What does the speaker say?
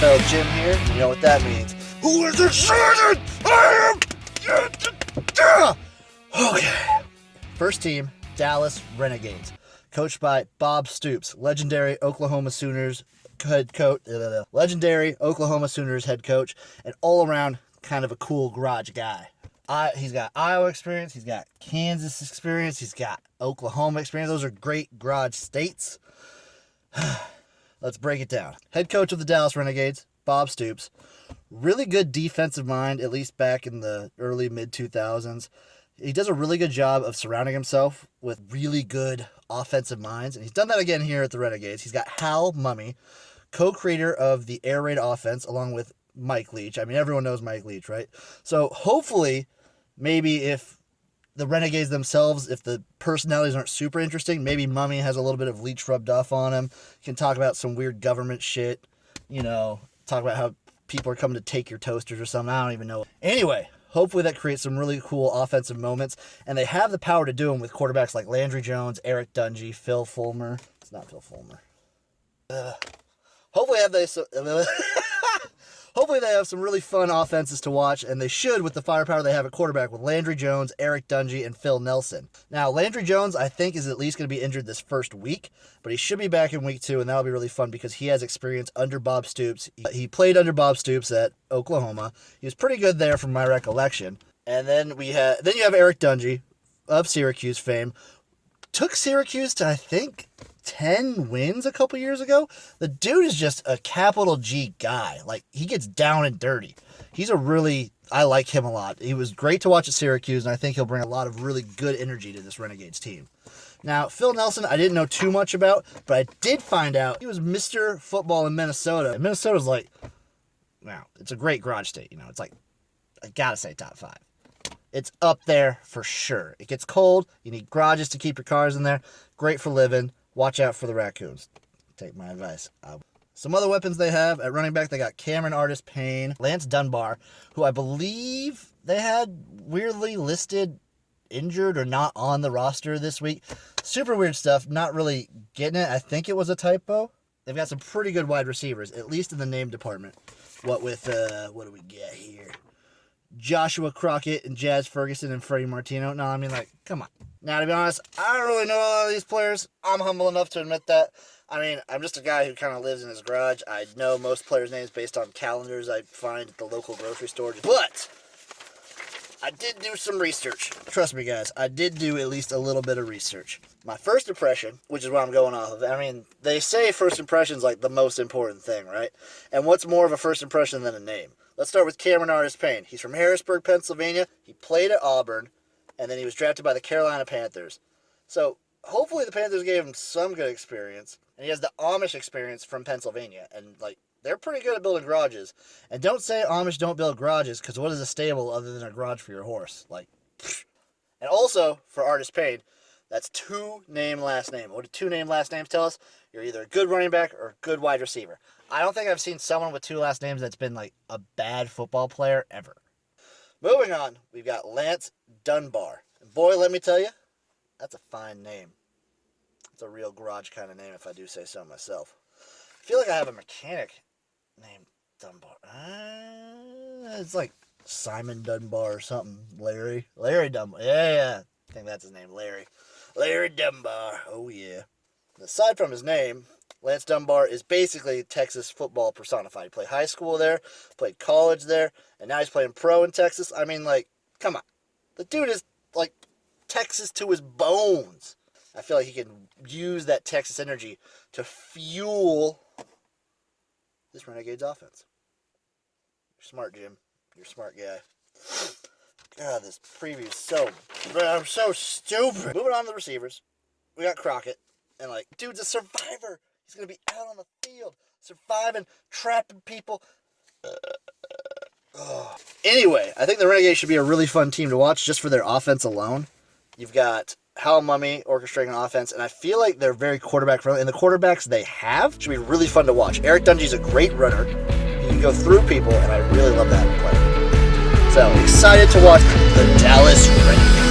NFL Jim here. You know what that means. Who is excited? I am. Okay. First team, Dallas Renegades. Coached by Bob Stoops, legendary Oklahoma Sooners head coach, and all around kind of a cool garage guy. He's got Iowa experience, he's got Kansas experience, he's got Oklahoma experience. Those are great garage states. Let's break it down. Head coach of the Dallas Renegades, Bob Stoops. Really good defensive mind, at least back in the early mid-2000s. He does a really good job of surrounding himself with really good offensive minds, and he's done that again here at the Renegades. He's got Hal Mumme, co-creator of the air raid offense, along with Mike Leach. I mean, everyone knows Mike Leach, right? So hopefully, maybe if the Renegades themselves, if the personalities aren't super interesting, maybe Mumme has a little bit of Leach rubbed off on him. Can talk about some weird government shit, talk about how people are coming to take your toasters or something. I don't even know. Anyway, hopefully that creates some really cool offensive moments, and they have the power to do them with quarterbacks like Landry Jones, Eric Dungy, Phil Fulmer. It's not Phil Fulmer. Hopefully they have some really fun offenses to watch, and they should with the firepower they have at quarterback with Landry Jones, Eric Dungy, and Phil Nelson. Now, Landry Jones, I think, is at least going to be injured this first week, but he should be back in week 2, and that'll be really fun because he has experience under Bob Stoops. He played under Bob Stoops at Oklahoma. He was pretty good there from my recollection. And then you have Eric Dungy of Syracuse fame. Took Syracuse to, I think, 10 wins a couple years ago. The dude is just a capital G guy. Like, he gets down and dirty. I like him a lot. He was great to watch at Syracuse, and I think he'll bring a lot of really good energy to this Renegades team. Now, Phil Nelson, I didn't know too much about, but I did find out he was Mr. Football in Minnesota. And Minnesota's it's a great garage state. It's like, I gotta say top 5. It's up there for sure. It gets cold. You need garages to keep your cars in there. Great for living. Watch out for the raccoons. Take my advice. Some other weapons they have at running back, they got Cameron Artis-Payne, Lance Dunbar, who I believe they had weirdly listed injured or not on the roster this week. Super weird stuff. Not really getting it. I think it was a typo. They've got some pretty good wide receivers, at least in the name department. What do we get here? Joshua Crockett and Jazz Ferguson and Freddie Martino. No, I mean, come on. Now, to be honest, I don't really know a lot of these players. I'm humble enough to admit that. I mean, I'm just a guy who kind of lives in his garage. I know most players' names based on calendars I find at the local grocery store. But I did do some research. Trust me, guys. I did do at least a little bit of research. My first impression, which is what I'm going off of. I mean, they say first impression's like the most important thing, right? And what's more of a first impression than a name? Let's start with Cameron Artis-Payne. He's from Harrisburg, Pennsylvania. He played at Auburn, and then he was drafted by the Carolina Panthers. So hopefully the Panthers gave him some good experience, and he has the Amish experience from Pennsylvania. And, they're pretty good at building garages. And don't say Amish don't build garages, because what is a stable other than a garage for your horse? And also, for Artis-Payne, that's 2 name, last name. What do 2 name, last names tell us? You're either a good running back or a good wide receiver. I don't think I've seen someone with 2 last names that's been, a bad football player ever. Moving on, we've got Lance Dunbar. And boy, let me tell you, that's a fine name. It's a real garage kind of name, if I do say so myself. I feel like I have a mechanic named Dunbar. It's like Simon Dunbar or something. Larry Dunbar. Yeah. I think that's his name, Larry. Larry Dunbar. Oh, yeah. Aside from his name, Lance Dunbar is basically Texas football personified. He played high school there, played college there, and now he's playing pro in Texas. I mean, come on. The dude is, Texas to his bones. I feel like he can use that Texas energy to fuel this Renegades offense. You're smart, Jim. You're a smart guy. God, this preview is I'm so stupid. Moving on to the receivers. We got Crockett. And, dude's a survivor. He's going to be out on the field, surviving, trapping people. Anyway, I think the Renegades should be a really fun team to watch just for their offense alone. You've got Hal Mumme orchestrating an offense, and I feel like they're very quarterback friendly. And the quarterbacks they have should be really fun to watch. Eric Dungy's a great runner. He can go through people, and I really love that play. So, excited to watch the Dallas Renegades.